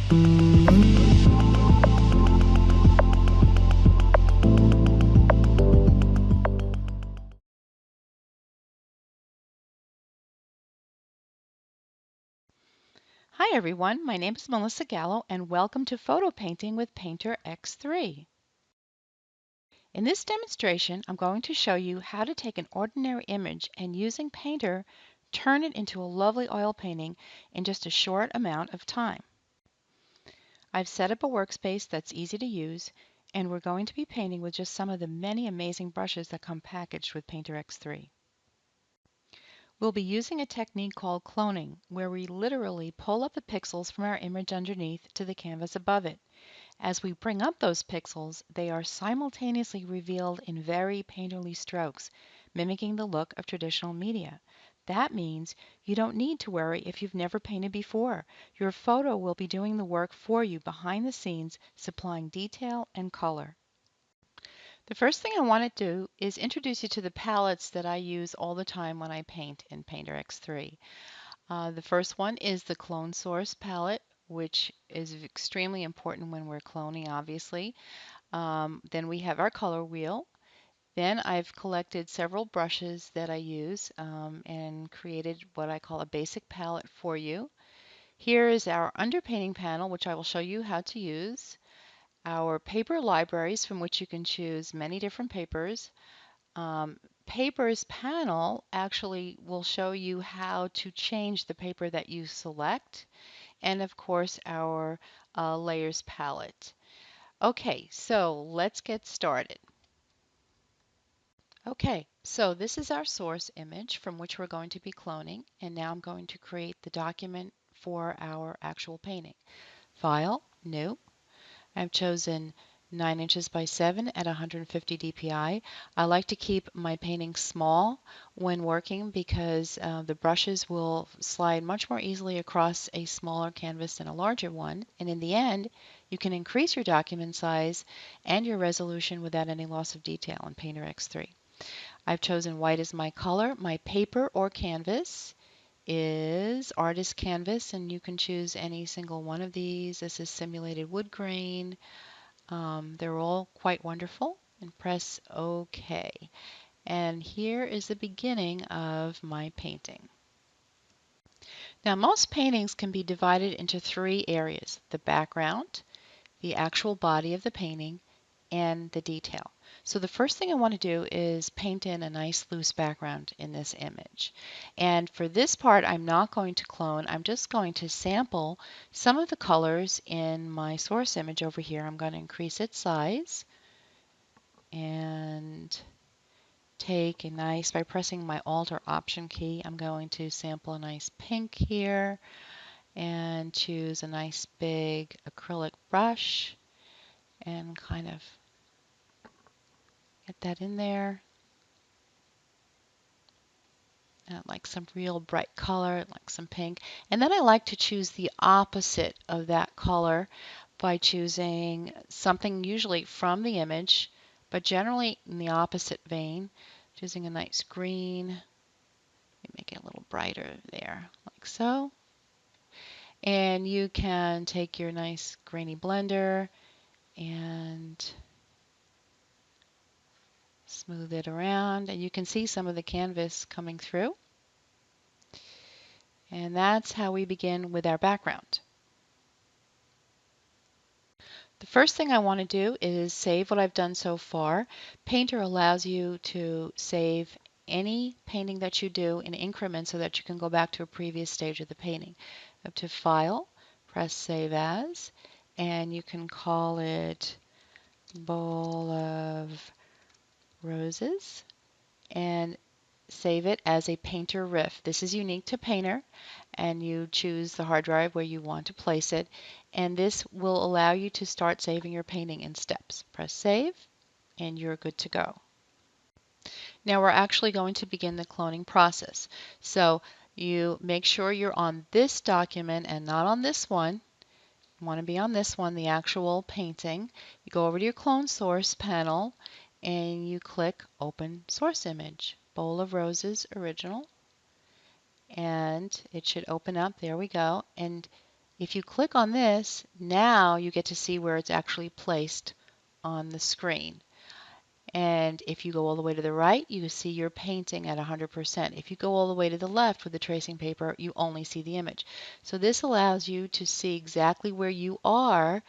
Hi everyone, my name is Melissa Gallo and welcome to Photo Painting with Painter X3. In this demonstration, I'm going to show you how to take an ordinary image and using Painter, turn it into a lovely oil painting in just a short amount of time. I've set up a workspace that's easy to use and we're going to be painting with just some of the many amazing brushes that come packaged with Painter X3. We'll be using a technique called cloning, where we literally pull up the pixels from our image underneath to the canvas above it. As we bring up those pixels, they are simultaneously revealed in very painterly strokes, mimicking the look of traditional media. That means you don't need to worry if you've never painted before. Your photo will be doing the work for you behind the scenes, supplying detail and color. The first thing I want to do is introduce you to the palettes that I use all the time when I paint in Painter X3. The first one is the Clone Source palette, which is extremely important when we're cloning, obviously. Then we have our color wheel. Then I've collected several brushes that I use and created what I call a basic palette for you. Here is our underpainting panel, which I will show you how to use. Our paper libraries from which you can choose many different papers. Um, Papers panel actually will show you how to change the paper that you select, and of course our layers palette. Okay, so let's get started. Okay, so this is our source image from which we're going to be cloning, and now I'm going to create the document for our actual painting. File, New. I've chosen 9 inches by 7 at 150 dpi. I like to keep my painting small when working because the brushes will slide much more easily across a smaller canvas than a larger one. And in the end, you can increase your document size and your resolution without any loss of detail in Painter X3. I've chosen white as my color. My paper or canvas is artist canvas, and you can choose any single one of these. This is simulated wood grain. They're all quite wonderful, and press OK. And here is the beginning of my painting. Now, most paintings can be divided into 3 areas: the background, the actual body of the painting, and the detail. So the first thing I want to do is paint in a nice loose background in this image. And for this part, I'm not going to clone. I'm just going to sample some of the colors in my source image over here. I'm going to increase its size and take a nice, by pressing my Alt or Option key, I'm going to sample a nice pink here and choose a nice big acrylic brush and kind of get that in there. Like some real bright color, like some pink. And then I like to choose the opposite of that color by choosing something usually from the image, but generally in the opposite vein. Choosing a nice green. Make it a little brighter there, like so. And you can take your nice grainy blender and smooth it around, and you can see some of the canvas coming through. And that's how we begin with our background. The first thing I want to do is save what I've done so far. Painter allows you to save any painting that you do in increments so that you can go back to a previous stage of the painting. Up to File, press Save As, and you can call it Bowl of Roses and save it as a Painter riff. This is unique to Painter, and you choose the hard drive where you want to place it, and this will allow you to start saving your painting in steps. Press Save, and you're good to go. Now we're actually going to begin the cloning process. So you make sure you're on this document and not on this one. You want to be on this one, the actual painting. You go over to your Clone Source panel, and you click Open Source Image, Bowl of Roses Original, and it should open up. There we go. And If you click on this, now you get to see where it's actually placed on the screen. And if you go all the way to the right, you see your painting at 100%. If you go all the way to the left with the tracing paper, you only see the image. So this allows you to see exactly where you are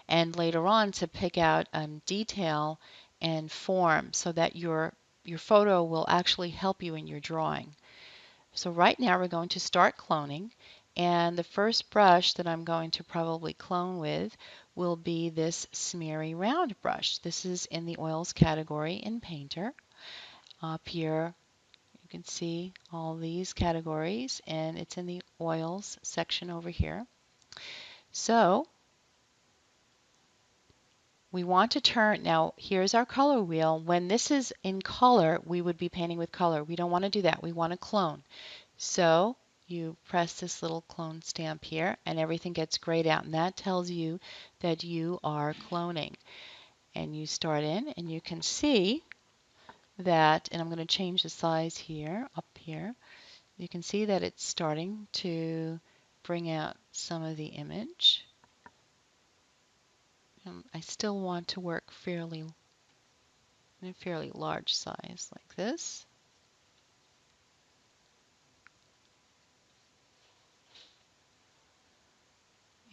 and later on to pick out detail and form so that your photo will actually help you in your drawing. So right now we're going to start cloning, and the first brush that I'm going to probably clone with will be this smeary round brush. This is in the oils category in Painter. Up here you can see all these categories, and it's in the oils section over here. So we want to turn, now here's our color wheel. When this is in color, we would be painting with color. We don't want to do that. We want to clone. So you press this little clone stamp here and everything gets grayed out, and that tells you that you are cloning. And you start in and you can see that, and I'm going to change the size here, up here. You can see that it's starting to bring out some of the image. I still want to work in a fairly large size like this.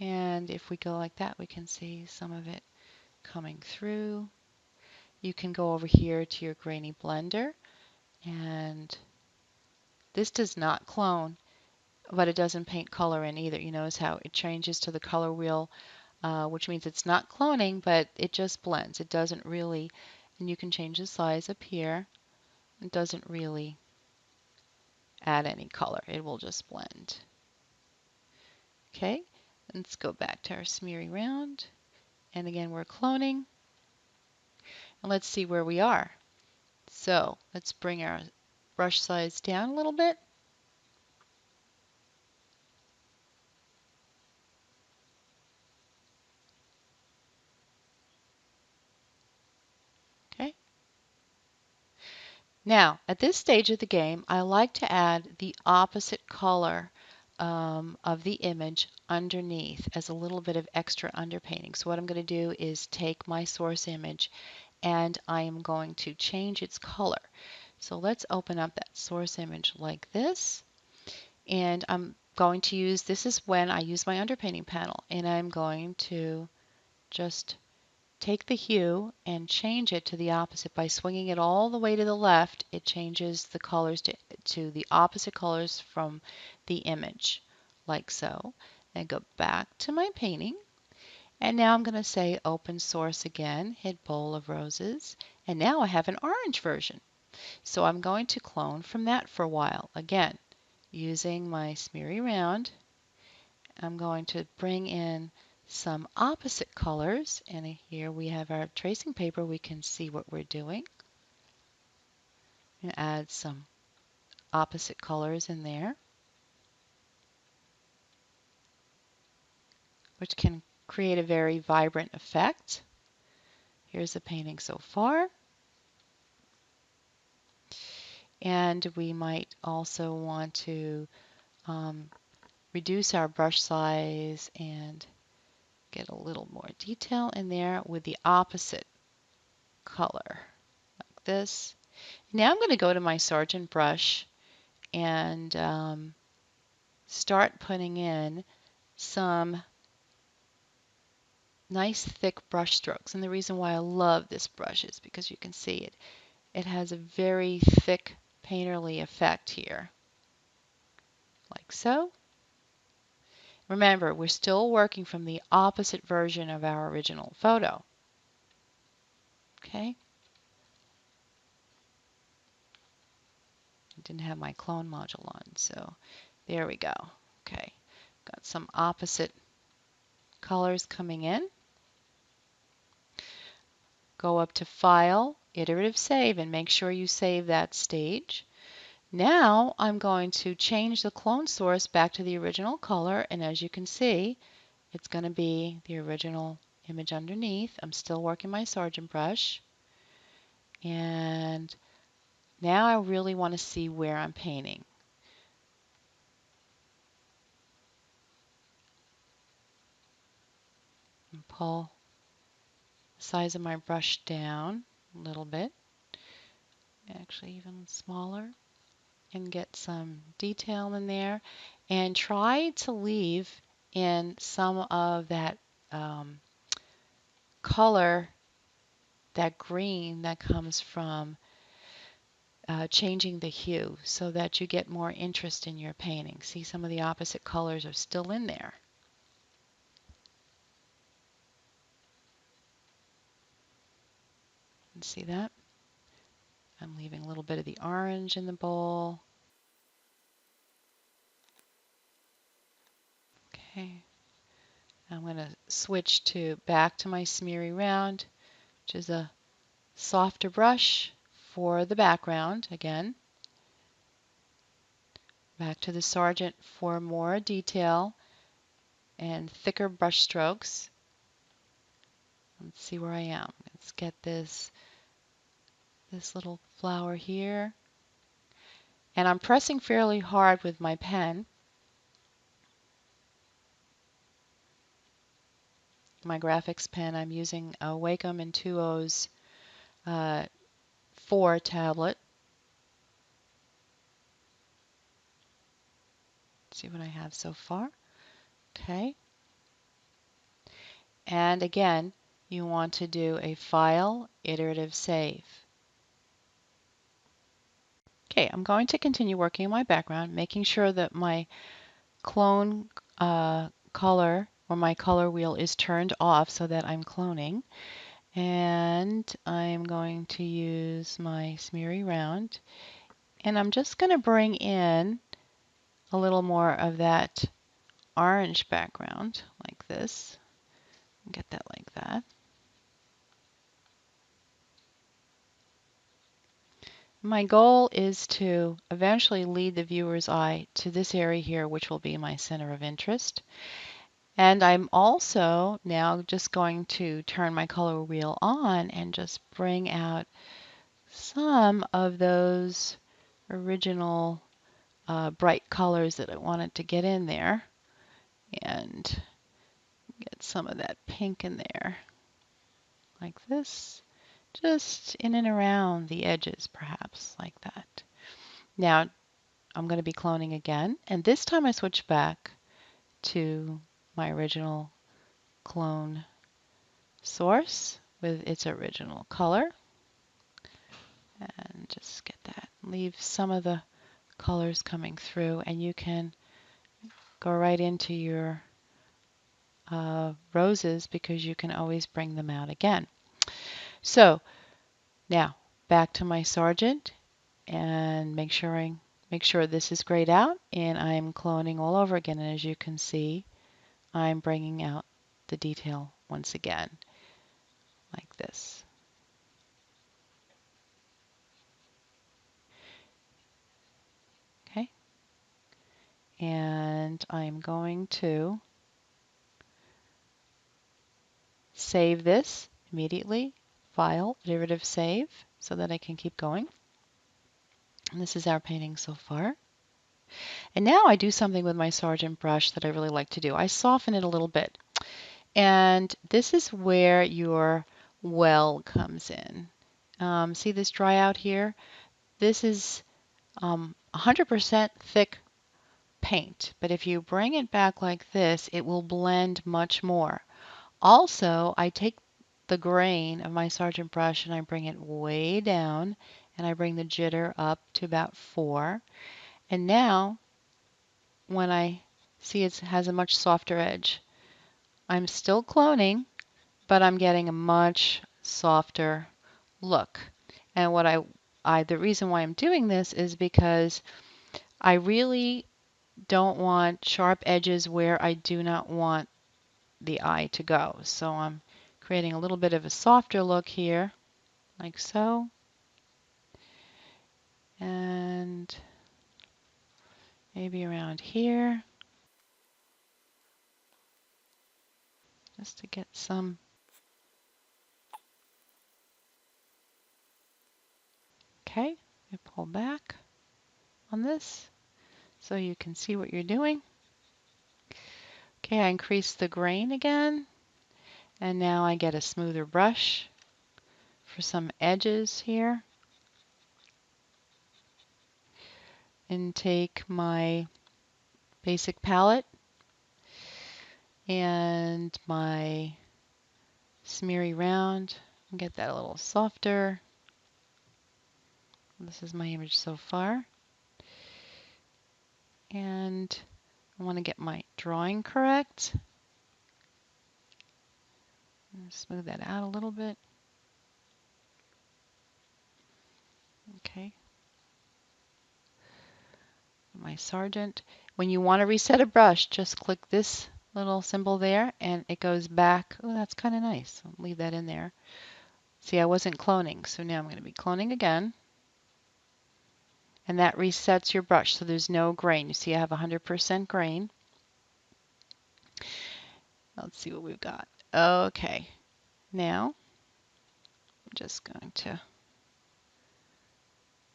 And if we go like that, we can see some of it coming through. You can go over here to your grainy blender, and this does not clone, but it doesn't paint color in either. You notice how it changes to the color wheel, which means it's not cloning, but it just blends. It doesn't really, and you can change the size up here. It doesn't really add any color. It will just blend. Okay, let's go back to our smeary round. And again, we're cloning. And let's see where we are. So let's bring our brush size down a little bit. Okay. Now, at this stage of the game, I like to add the opposite color of the image underneath as a little bit of extra underpainting. So what I'm going to do is take my source image and I am going to change its color. So let's open up that source image like this, and I'm going to use, this is when I use my underpainting panel, and I'm going to just take the hue and change it to the opposite. By swinging it all the way to the left, it changes the colors to the opposite colors from the image, like so. And go back to my painting. And now I'm going to say open source again, hit bowl of roses, and now I have an orange version. So I'm going to clone from that for a while. Again, using my smeary round, I'm going to bring in some opposite colors, and here we have our tracing paper. We can see what we're doing. And add some opposite colors in there, which can create a very vibrant effect. Here's the painting so far. And we might also want to reduce our brush size and get a little more detail in there with the opposite color, like this. Now I'm going to go to my Sargent brush and start putting in some nice thick brush strokes. And the reason why I love this brush is because you can see it. It has a very thick painterly effect here, like so. Remember, we're still working from the opposite version of our original photo. Okay. I didn't have my clone module on, so there we go. Okay. Got some opposite colors coming in. Go up to File, Iterative Save, and make sure you save that stage. Now I'm going to change the clone source back to the original color, and as you can see, it's going to be the original image underneath. I'm still working my Sargent brush, and now I really want to see where I'm painting. And pull the size of my brush down a little bit, actually even smaller, and get some detail in there. And try to leave in some of that color, that green that comes from changing the hue so that you get more interest in your painting. See, some of the opposite colors are still in there. And see that? I'm leaving a little bit of the orange in the bowl. Okay. I'm going to switch back to my smeary round, which is a softer brush for the background again. Back to the Sargent for more detail and thicker brush strokes. Let's see where I am. Let's get this little flower here. And I'm pressing fairly hard with my pen. My graphics pen, I'm using a Wacom Intuos 4 tablet. Let's see what I have so far. Okay. And again, you want to do a File, Iterative Save. Okay, I'm going to continue working on my background, making sure that my clone color or my color wheel is turned off so that I'm cloning. And I'm going to use my smeary round. And I'm just going to bring in a little more of that orange background like this. Get that like that. My goal is to eventually lead the viewer's eye to this area here, which will be my center of interest. And I'm also now just going to turn my color wheel on and just bring out some of those original bright colors that I wanted to get in there, and get some of that pink in there like this, just in and around the edges perhaps like that. Now I'm going to be cloning again, and this time I switch back to my original clone source with its original color, and just get that. Leave some of the colors coming through, and you can go right into your roses because you can always bring them out again. So now back to my Sargent, and make sure this is grayed out, and I'm cloning all over again. And as you can see, I'm bringing out the detail once again like this. Okay, and I'm going to save this immediately. File, Iterative Save, so that I can keep going. And this is our painting so far. And now I do something with my Sargent brush that I really like to do. I soften it a little bit. And this is where your well comes in. See this dry out here? This is 100% thick paint, but if you bring it back like this, it will blend much more. Also, I take the grain of my Sargent brush and I bring it way down, and I bring the jitter up to about 4. And now, when I see it has a much softer edge, I'm still cloning, but I'm getting a much softer look. And the reason why I'm doing this is because I really don't want sharp edges where I do not want the eye to go. So I'm creating a little bit of a softer look here, like so. And maybe around here, just to get some. Okay, I pull back on this so you can see what you're doing. Okay, I increase the grain again, And now I get a smoother brush for some edges here. And take my basic palette and my smeary round and get that a little softer. This is my image so far. And I want to get my drawing correct. Smooth that out a little bit. Okay. My Sargent. When you want to reset a brush, just click this little symbol there and it goes back. Oh, that's kind of nice. I'll leave that in there. See, I wasn't cloning, so now I'm going to be cloning again. And that resets your brush, so there's no grain. You see I have 100% grain. Let's see what we've got. Okay, now I'm just going to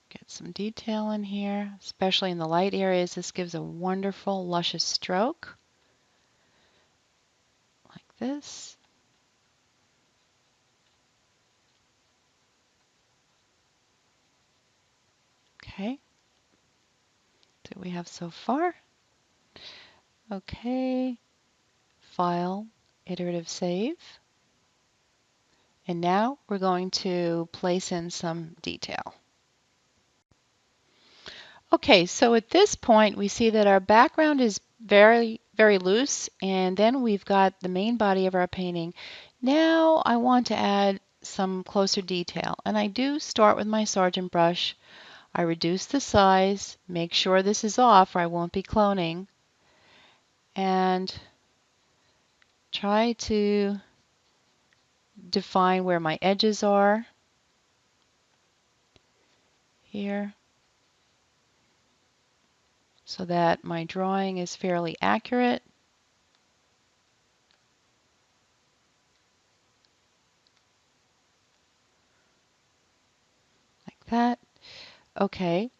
get some detail in here, especially in the light areas. This gives a wonderful, luscious stroke, like this. Okay, that's what we have so far. Okay, File, Iterative Save. And now we're going to place in some detail. Okay, so at this point we see that our background is very, very loose, and then we've got the main body of our painting. Now I want to add some closer detail, and I do start with my Sargent brush. I reduce the size, make sure this is off or I won't be cloning, and try to define where my edges are here so that my drawing is fairly accurate. Like that. Okay.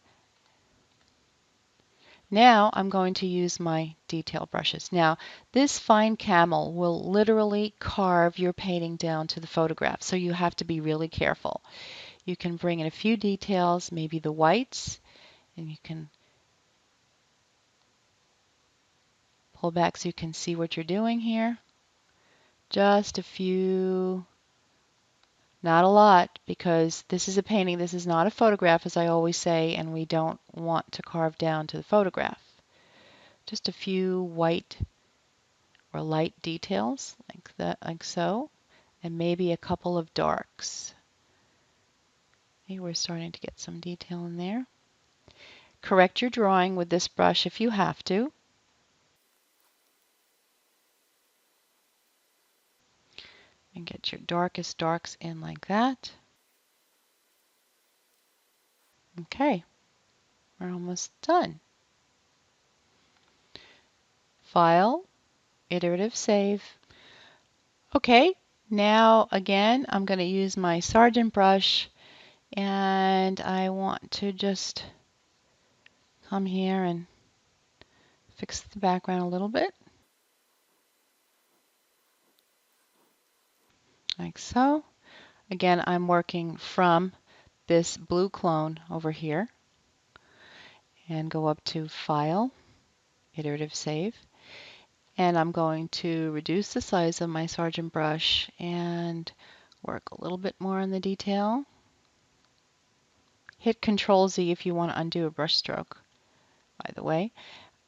Now I'm going to use my detail brushes. Now this fine camel will literally carve your painting down to the photograph, so you have to be really careful. You can bring in a few details, maybe the whites, and you can pull back so you can see what you're doing here. Just a few, not a lot, because this is a painting, this is not a photograph, as I always say, and we don't want to carve down to the photograph. Just a few white or light details like that, like so, and maybe a couple of darks. Okay, we're starting to get some detail in there. Correct your drawing with this brush if you have to. And get your darkest darks in like that. Okay, we're almost done. File, Iterative Save. Okay, now again I'm going to use my Sargent brush and I want to just come here and fix the background a little bit. Like so. Again, I'm working from this blue clone over here and go up to File, Iterative Save. And I'm going to reduce the size of my Sargent brush and work a little bit more on the detail. Hit Control Z if you want to undo a brush stroke, by the way.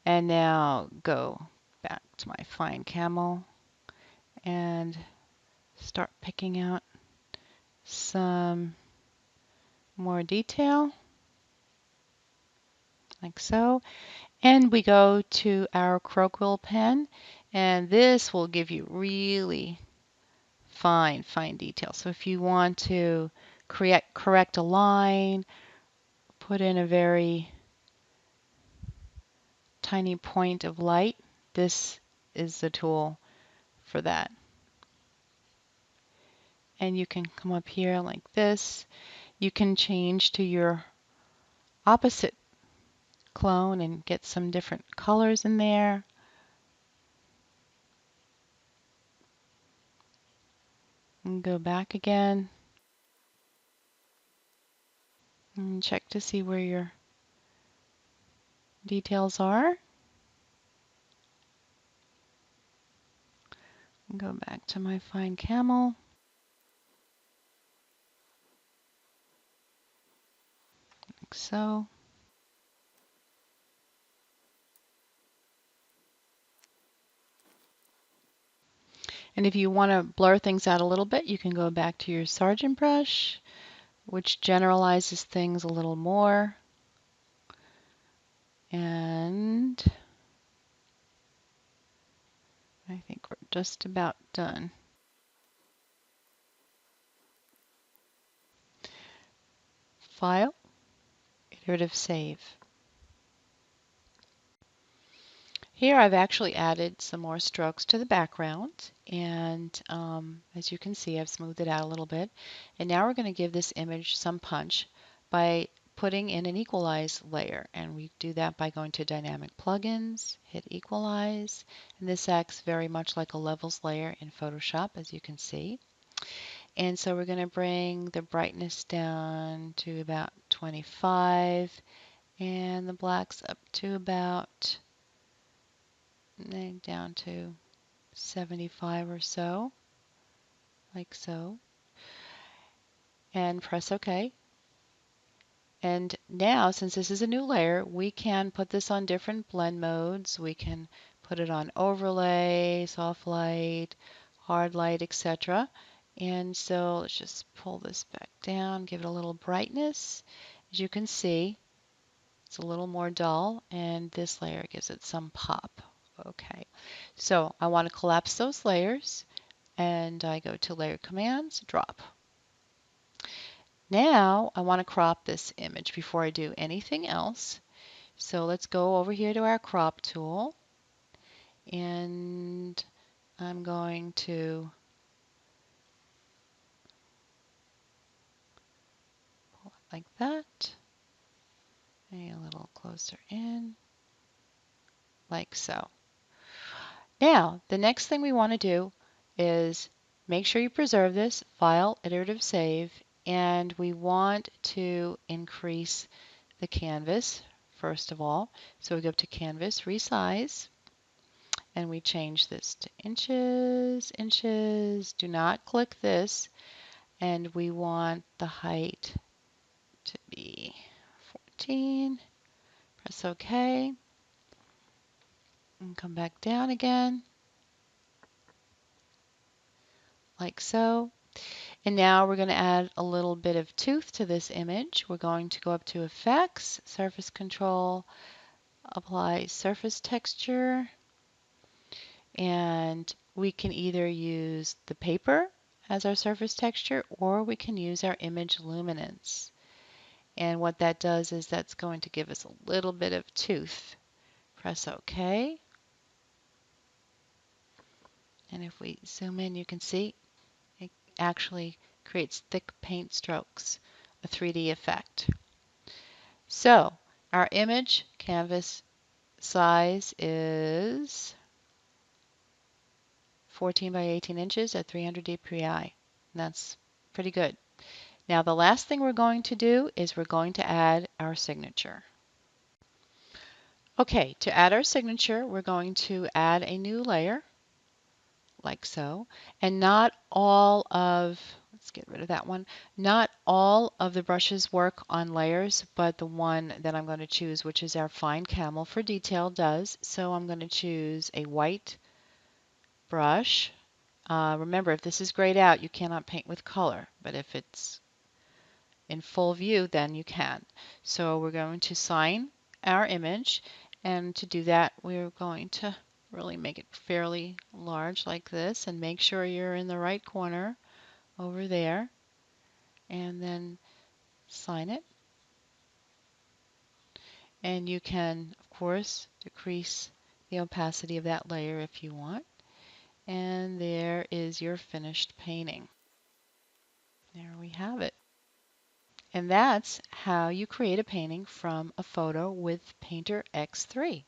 And now go back to my fine camel and start picking out some more detail, like so. And we go to our Crowquill pen, and this will give you really fine detail. So if you want to correct a line, put in a very tiny point of light, this is the tool for that. And you can come up here like this. You can change to your opposite clone and get some different colors in there. And go back again and check to see where your details are. And go back to my fine camel, like so. And if you want to blur things out a little bit, you can go back to your Sargent brush, which generalizes things a little more. And I think we're just about done. File, iterative save. Here I've actually added some more strokes to the background, and as you can see, I've smoothed it out a little bit. And now we're going to give this image some punch by putting in an equalize layer, and we do that by going to Dynamic Plugins, hit Equalize, and this acts very much like a levels layer in Photoshop, as you can see. And so we're going to bring the brightness down to about 25, and the blacks up to about down to 75 or so, like so, and press OK. And now, since this is a new layer, we can put this on different blend modes. We can put it on overlay, soft light, hard light, etc. And so let's just pull this back down, give it a little brightness. As you can see, it's a little more dull, and this layer gives it some pop. Okay, so I want to collapse those layers, and I go to Layer Commands, Drop. Now I want to crop this image before I do anything else. So let's go over here to our crop tool, and I'm going to pull it like that, a little closer in, like so. Now, the next thing we want to do is make sure you preserve this, File, Iterative Save, and we want to increase the canvas first of all. So we go to Canvas, Resize, and we change this to inches, inches. Do not click this, and we want the height to be 14. Press OK, and come back down again, like so. And now we're going to add a little bit of tooth to this image. We're going to go up to Effects, Surface Control, Apply Surface Texture, and we can either use the paper as our surface texture, or we can use our image luminance. And what that does is that's going to give us a little bit of tooth. Press OK. And if we zoom in, you can see it actually creates thick paint strokes, a 3D effect. So our image canvas size is 14 by 18 inches at 300 dpi. And that's pretty good. Now the last thing we're going to do is we're going to add our signature. Okay, to add our signature, we're going to add a new layer, like so, and not all of, let's get rid of that one, not all of the brushes work on layers, but the one that I'm going to choose, which is our fine camel for detail, does. So I'm going to choose a white brush. Remember, if this is grayed out, you cannot paint with color, but if it's in full view, then you can. So we're going to sign our image, and to do that, we're going to really make it fairly large like this, and make sure you're in the right corner over there, and then sign it. And you can, of course, decrease the opacity of that layer if you want. And there is your finished painting. There we have it. And that's how you create a painting from a photo with Painter X3.